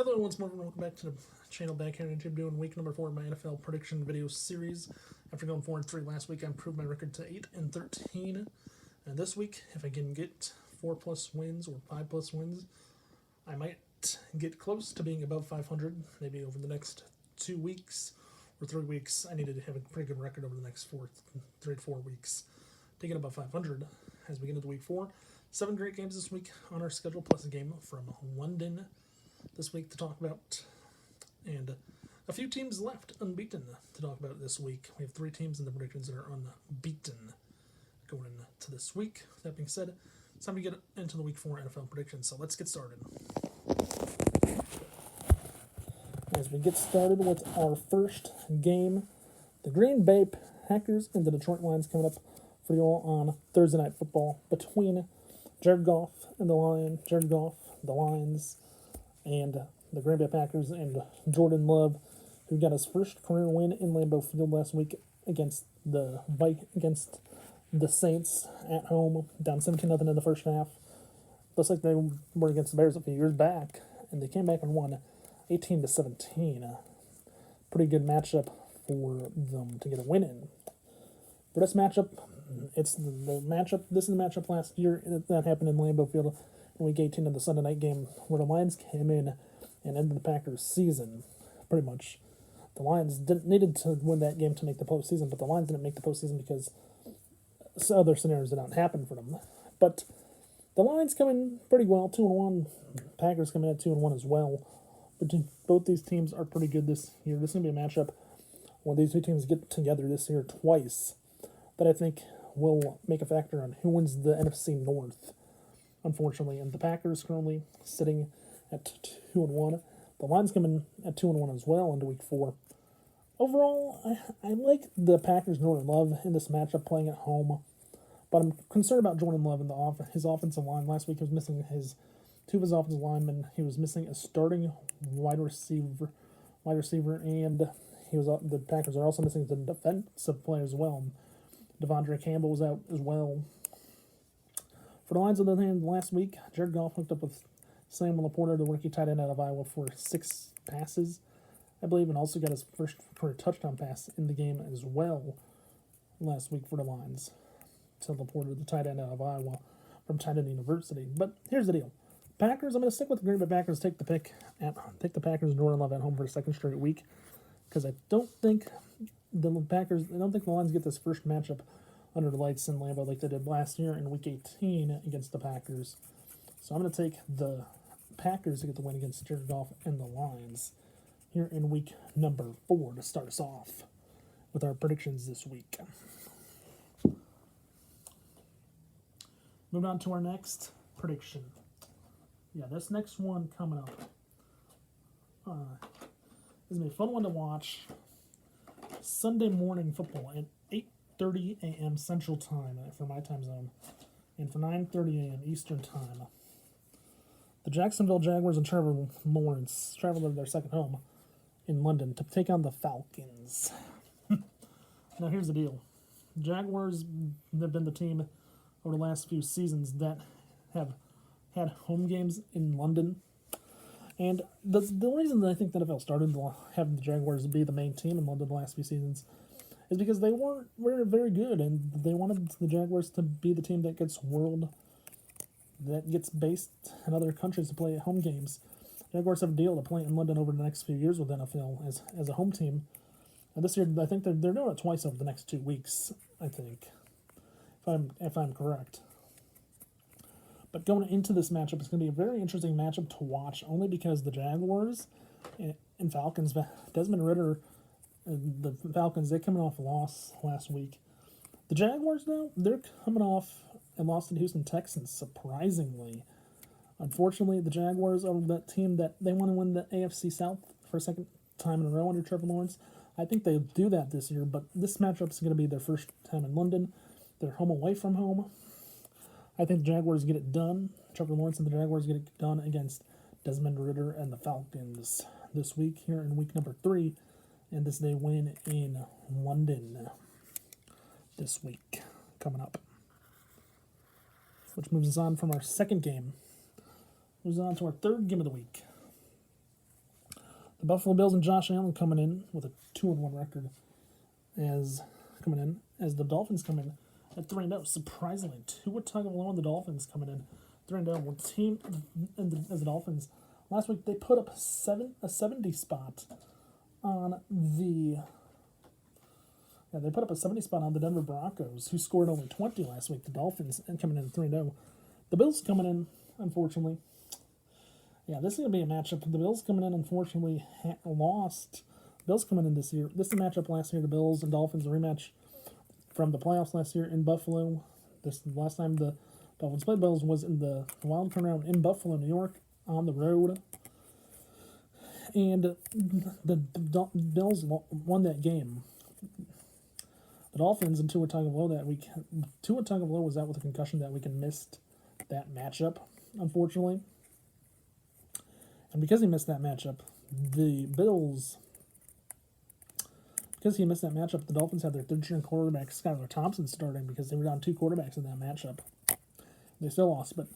Hello, once more, and welcome back to the channel back here on YouTube, doing week number 4 of my NFL prediction video series. After going 4-3 last week, I improved my record to 8-13. And this week, if I can get 4+ wins or 5+ wins, I might get close to being above 500, maybe over the next 2 weeks or 3 weeks. I needed to have a pretty good record over the next 3 to 4 weeks to get above 500 as we get into week 4. 7 great games this week on our schedule, plus a game from London this week to talk about, and a few teams left unbeaten to talk about this week. We have 3 teams in the predictions that are unbeaten going into this week. That being said, it's time to get into the week 4 NFL predictions, so let's get started. As we get started with our first game, the Green Bay Packers and the Detroit Lions coming up for you all on Thursday Night Football between Jared Goff, the Lions, and the Green Bay Packers, and Jordan Love, who got his first career win in Lambeau Field last week against the Saints at home, down 17-0 in the first half. Looks like they were against the Bears a few years back, and they came back and won 18-17. Pretty good matchup for them to get a win in. For this matchup, it's the matchup. This is the matchup last year that happened in Lambeau Field in Week 18 of the Sunday night game, where the Lions came in and ended the Packers' season. Pretty much, the Lions needed to win that game to make the postseason, but the Lions didn't make the postseason because other scenarios did not happen for them. But the Lions come in pretty well, 2-1. Packers come in at 2-1 as well. But both these teams are pretty good this year. This is going to be a matchup when these two teams get together this year twice that I think will make a factor on who wins the NFC North, unfortunately. And the Packers currently sitting at 2-1. The Lions come in at 2-1 as well into Week 4. Overall, I like the Packers' Jordan Love in this matchup playing at home, but I'm concerned about Jordan Love and his offensive line. Last week he was missing two of his offensive linemen. He was missing a starting wide receiver, and the Packers are also missing the defensive player as well. Devondre Campbell was out as well. For the Lions, on the other hand, last week, Jared Goff hooked up with Samuel Laporta, the rookie tight end out of Iowa, for 6 passes, I believe, and also got his first career touchdown pass in the game as well last week for the Lions to Laporta, the tight end out of Iowa from Tight End University. But here's the deal. Packers, I'm going to stick with the Green Bay Packers, take the Packers and Jordan Love at home for a second straight week, because I don't think the Lions get this first matchup under the lights in Lambeau like they did last year in Week 18 against the Packers. So I'm going to take the Packers to get the win against Jared Goff and the Lions here in week number 4 to start us off with our predictions this week. Moving on to our next prediction. Yeah, this next one coming up is going to be a fun one to watch. Sunday morning football at 8:30 a.m. Central Time for my time zone, and for 9:30 a.m. Eastern Time. The Jacksonville Jaguars and Trevor Lawrence travel to their second home in London to take on the Falcons. Now here's the deal. Jaguars have been the team over the last few seasons that have had home games in London. And the reason that I think the NFL started to have the Jaguars be the main team in London the last few seasons is because they weren't very good, and they wanted the Jaguars to be the team that gets based in other countries to play home games. Jaguars have a deal to play in London over the next few years with NFL as a home team. And this year, I think they're doing it twice over the next 2 weeks, I think, if I'm correct. But going into this matchup, it's going to be a very interesting matchup to watch, only because the Jaguars and Falcons, Desmond Ridder, and the Falcons, they're coming off a loss last week. The Jaguars, though, they're coming off a loss to the Houston Texans, surprisingly. Unfortunately, the Jaguars are that team that they want to win the AFC South for a second time in a row under Trevor Lawrence. I think they'll do that this year, but this matchup is going to be their first time in London. They're home away from home. I think the Jaguars get it done. Trevor Lawrence and the Jaguars get it done against Desmond Ridder and the Falcons this week here in week number 3. And this they win in London this week coming up. Which moves us on from our second game. Moves on to our third game of the week. The Buffalo Bills and Josh Allen coming in with a 2-1 record as the Dolphins come in at 3-0. Surprisingly, Tua Tagovailoa and the Dolphins coming in 3-0. Well, the team as the Dolphins last week they put up a 70 spot on the. Yeah, they put up a 70 spot on the Denver Broncos, who scored only 20 last week. The Dolphins and coming in 3-0. The Bills coming in, unfortunately. Yeah, this is going to be a matchup. The Bills coming in, unfortunately, lost. Bills coming in this year. This is a matchup last year. The Bills and Dolphins, a rematch from the playoffs last year in Buffalo. This last time the Dolphins played Bills was in the wild card round in Buffalo, New York, on the road. And the Bills won that game. The Dolphins and Tua Tagovailoa that week. Tua Tagovailoa was out with a concussion that week and missed that matchup, unfortunately. And because he missed that matchup, the Bills. Because he missed that matchup, the Dolphins had their third-string quarterback, Skylar Thompson, starting because they were down 2 quarterbacks in that matchup. They still lost, but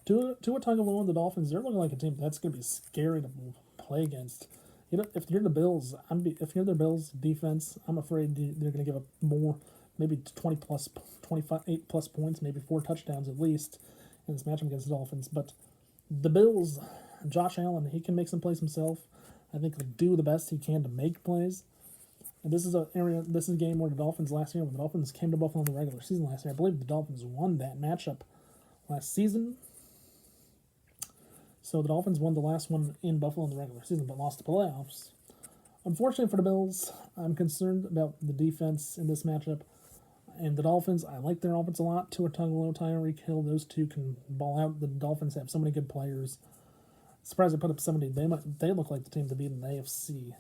Tua Tagovailoa and the Dolphins, they're looking like a team that's going to be scary to play against. You know, if you're the Bills, if you're the Bills defense, I'm afraid they're going to give up more, maybe 28 plus points, maybe 4 touchdowns at least in this matchup against the Dolphins. But the Bills, Josh Allen, he can make some plays himself. I think he'll do the best he can to make plays. And this is a game where the Dolphins last year, when the Dolphins came to Buffalo in the regular season last year, I believe the Dolphins won that matchup last season. So the Dolphins won the last one in Buffalo in the regular season, but lost the playoffs. Unfortunately for the Bills, I'm concerned about the defense in this matchup. And the Dolphins, I like their offense a lot. Tua Tagovailoa, Tyreek Hill, those two can ball out. The Dolphins have so many good players. Surprised they put up 70. They look like the team to beat in the AFC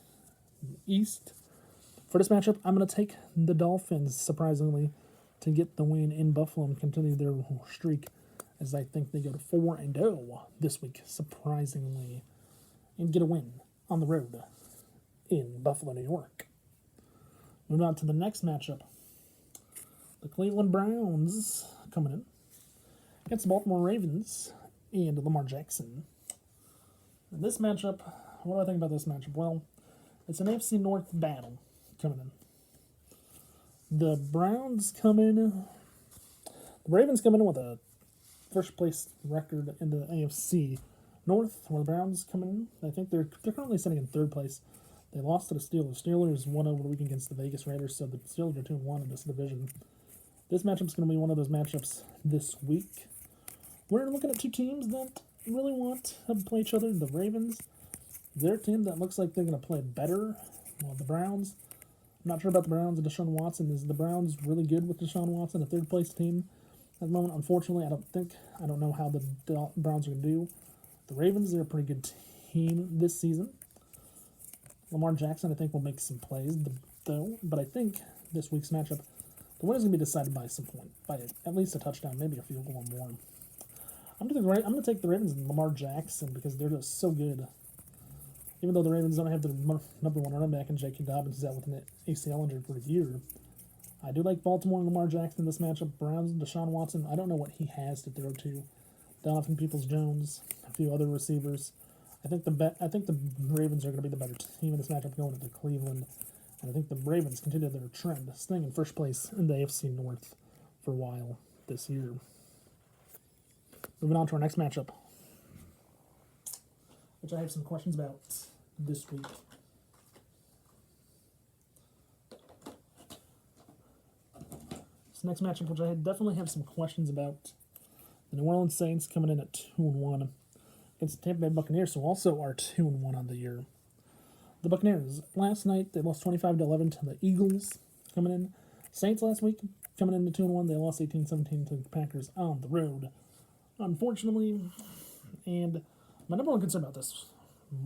East. For this matchup, I'm going to take the Dolphins, surprisingly, to get the win in Buffalo and continue their streak, as I think they go to 4-0 this week, surprisingly, and get a win on the road in Buffalo, New York. Moving on to the next matchup. The Cleveland Browns coming in against the Baltimore Ravens and Lamar Jackson. In this matchup, what do I think about this matchup? Well, it's an AFC North battle coming in. The Ravens come in with a first place record in the AFC North, where the Browns come in. I think they're currently sitting in 3rd place. They lost to the Steelers. Steelers won over the week against the Vegas Raiders, so the Steelers are 2-1 in this division. This matchup's going to be one of those matchups this week. We're looking at 2 teams that really want to play each other. The Ravens, their team that looks like they're going to play better. Well, the Browns, I'm not sure about the Browns and Deshaun Watson. Is the Browns really good with Deshaun Watson, a 3rd place team at the moment? Unfortunately, I don't know how the Browns are going to do. The Ravens, they're a pretty good team this season. Lamar Jackson, I think, will make some plays, though. But I think this week's matchup, the win is going to be decided by some point, by at least a touchdown, maybe a field goal or more. I'm going to take the Ravens and Lamar Jackson because they're just so good. Even though the Ravens don't have their number 1 running back, and J.K. Dobbins is out with an ACL injury for a year, I do like Baltimore and Lamar Jackson in this matchup. Browns and Deshaun Watson, I don't know what he has to throw to. Donovan Peoples-Jones, a few other receivers. I think the Ravens are going to be the better team in this matchup going into Cleveland. And I think the Ravens continue their trend, staying in first place in the AFC North for a while this year. Moving on to our next matchup, which I have some questions about this week. This next matchup, which I definitely have some questions about, the New Orleans Saints coming in at 2-1 against the Tampa Bay Buccaneers, who also are 2-1 on the year. The Buccaneers, last night, they lost 25-11 to the Eagles coming in. Saints last week, coming in at 2-1, they lost 18-17 to the Packers on the road, unfortunately. And my number 1 concern about this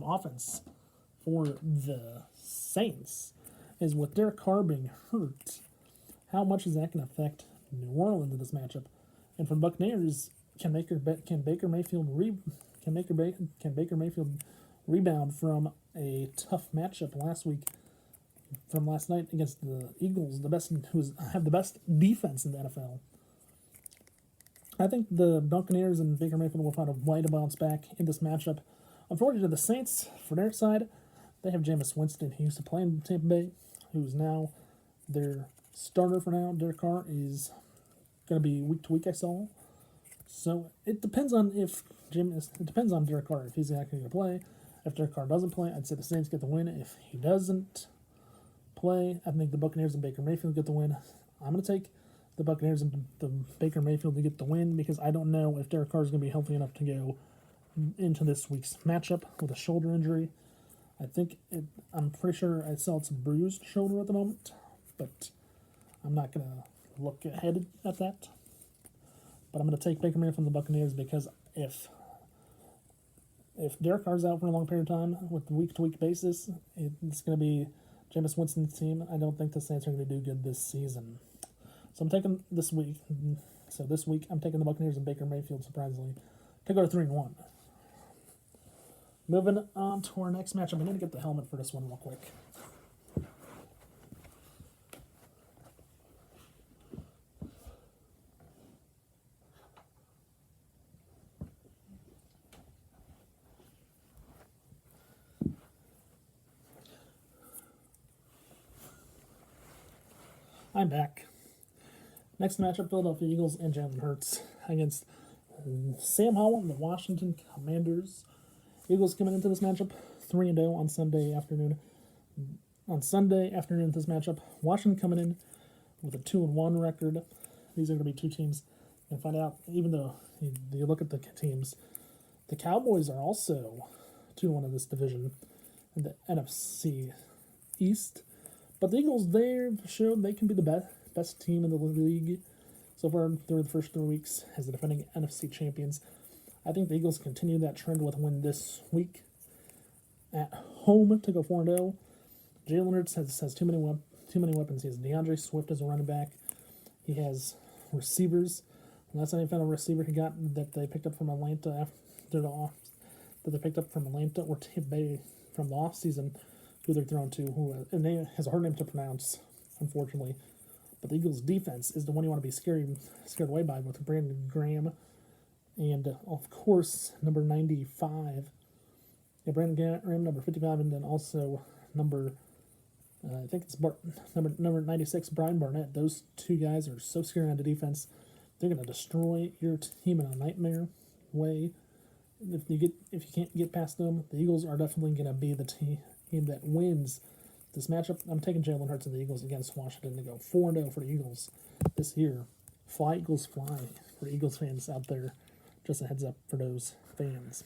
offense for the Saints is with Derek Carr being hurt, how much is that going to affect New Orleans in this matchup? And for the Buccaneers, can Baker Mayfield rebound from a tough matchup last night against the Eagles, who have the best defense in the NFL? I think the Buccaneers and Baker Mayfield will find a way to bounce back in this matchup. Unfortunately, the Saints, for their side, They have Jameis Winston. He used to play in Tampa Bay, who's now their starter for now. Derek Carr is going to be week to week, I saw. So it depends on if it depends on Derek Carr if he's actually going to play. If Derek Carr doesn't play, I'd say the Saints get the win. If he doesn't play, I think the Buccaneers and Baker Mayfield get the win. I'm going to take the Buccaneers and the Baker Mayfield to get the win because I don't know if Derek Carr is going to be healthy enough to go into this week's matchup with a shoulder injury. I'm pretty sure I saw it's a bruised shoulder at the moment, but I'm not going to look ahead at that. But I'm going to take Baker Mayfield from the Buccaneers because if Derek Carr's out for a long period of time with the week-to-week basis, it's going to be Jameis Winston's team. I don't think the Saints are going to do good this season. So I'm taking this week. So this week I'm taking the Buccaneers and Baker Mayfield, surprisingly, to go to 3-1. Moving on to our next matchup. I need to get the helmet for this one real quick. I'm back. Next matchup, Philadelphia Eagles and Jalen Hurts against Sam Howell and the Washington Commanders. Eagles coming into this matchup 3-0 on Sunday afternoon. On Sunday afternoon, this matchup, Washington coming in with a 2-1 record. These are going to be two teams. You can find out, even though you look at the teams, the Cowboys are also 2-1 in this division in the NFC East. But the Eagles, they've shown they can be the best team in the league so far through the first 3 weeks as the defending NFC champions. I think the Eagles continue that trend with a win this week at home to go 4-0. Jalen Hurts has too many weapons. He has DeAndre Swift as a running back. He has receivers. And that's any kind of receiver he got that they picked up from Atlanta or Tampa Bay from the offseason, who they're thrown to, who has a hard name to pronounce, unfortunately. But the Eagles' defense is the one you want to be scared away by with Brandon Graham and, of course, number 95. Yeah, Brandon Graham, number 55, and then also number 96, Brian Barnett. Those two guys are so scary on the defense. They're going to destroy your team in a nightmare way. If you can't get past them, the Eagles are definitely going to be the team that wins this matchup. I'm taking Jalen Hurts and the Eagles against Washington to go 4-0 for the Eagles this year. Fly, Eagles, fly for Eagles fans out there. Just a heads up for those fans.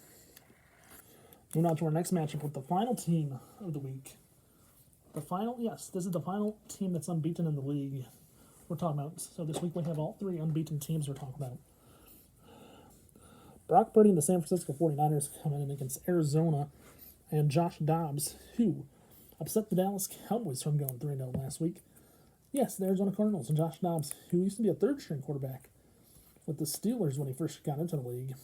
Moving on to our next matchup with the final team of the week. This is the final team that's unbeaten in the league we're talking about. So this week we have all three unbeaten teams we're talking about. Brock Purdy and the San Francisco 49ers coming in against Arizona and Josh Dobbs, who upset the Dallas Cowboys from going 3-0 last week. Yes, the Arizona Cardinals and Josh Dobbs, who used to be a third-string quarterback with the Steelers when he first got into the league.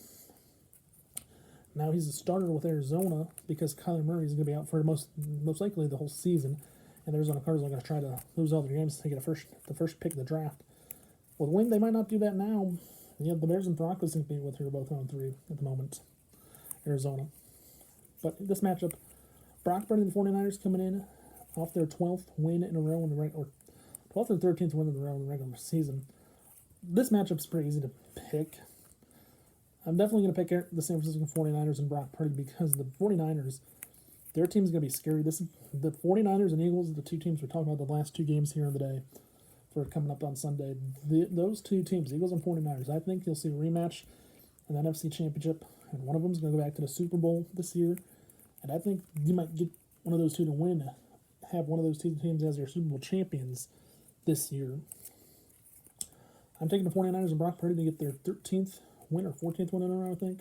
Now he's a starter with Arizona because Kyler Murray is going to be out for most likely the whole season, and the Arizona Cardinals are going to try to lose all their games to get the first pick of the draft. With a win, they might not do that now. The Bears and Broncos can be with who are both on 3 at the moment. Arizona. But this matchup, Brock Purdy and the 49ers coming in off their 12th win in a row or 12th or 13th win in a row in the regular season. This matchup's pretty easy to pick. I'm definitely going to pick the San Francisco 49ers and Brock Purdy because the 49ers, their team's going to be scary. The 49ers and Eagles are the two teams we're talking about the last two games here in the day for coming up on Sunday. Those two teams, Eagles and 49ers, I think you'll see a rematch in the NFC Championship, and one of them is going to go back to the Super Bowl this year. And I think you might get one of those two to win, have one of those two teams as your Super Bowl champions this year. I'm taking the 49ers and Brock Purdy to get their 13th win or 14th win in a row, I think,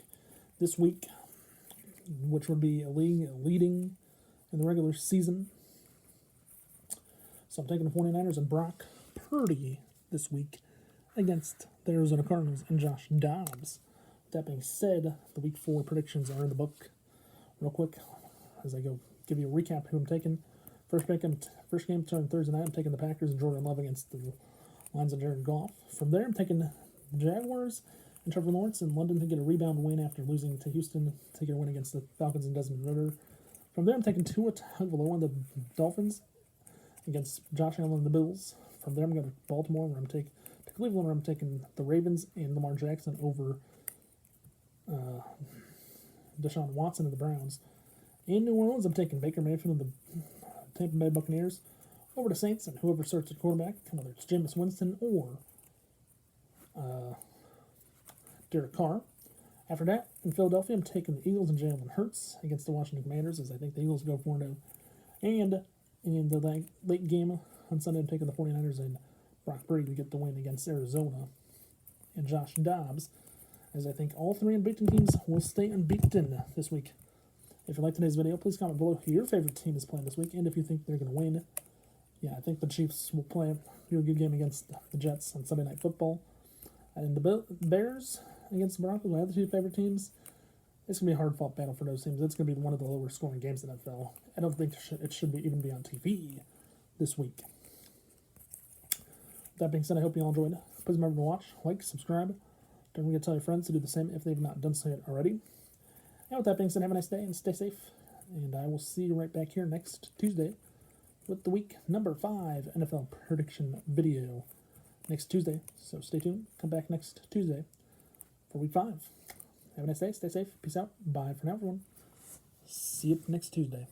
this week, which would be a league leading in the regular season. So I'm taking the 49ers and Brock Purdy this week against the Arizona Cardinals and Josh Dobbs. With that being said, the Week 4 predictions are in the book. Real quick, as I go give you a recap who I'm taking. First game turn Thursday night, I'm taking the Packers and Jordan Love against the Lions and Jared Goff. From there, I'm taking the Jaguars and Trevor Lawrence in London to get a rebound win after losing to Houston to get a win against the Falcons and Desmond Ritter. From there, I'm taking Tua Tagovailoa on the Dolphins against Josh Allen and the Bills. From there, I'm going to Baltimore, where I'm taking to Cleveland, where I'm taking the Ravens and Lamar Jackson over Deshaun Watson and the Browns. In New Orleans, I'm taking Baker Mayfield and the Tampa Bay Buccaneers over to Saints and whoever starts at quarterback, whether it's Jameis Winston or Derek Carr. After that, in Philadelphia, I'm taking the Eagles and Jalen Hurts against the Washington Commanders, as I think the Eagles go 4-0. And in the late game on Sunday, I'm taking the 49ers and Brock Purdy to get the win against Arizona and Josh Dobbs, as I think all three unbeaten teams will stay unbeaten this week. If you like today's video, please comment below who your favorite team is playing this week, and if you think they're going to win. Yeah, I think the Chiefs will do a good game against the Jets on Sunday Night Football. And the Bears against the Broncos, my other two favorite teams, it's going to be a hard-fought battle for those teams. It's going to be one of the lower-scoring games in the NFL. I don't think it should even be on TV this week. With that being said, I hope you all enjoyed. Please remember to watch, like, subscribe. Don't forget to tell your friends to do the same if they've not done so yet already. And with that being said, have a nice day and stay safe. And I will see you right back here next Tuesday with the week number 5 NFL prediction video next Tuesday. So stay tuned. Come back next Tuesday for week 5. Have a nice day. Stay safe. Peace out. Bye for now, everyone. See you next Tuesday.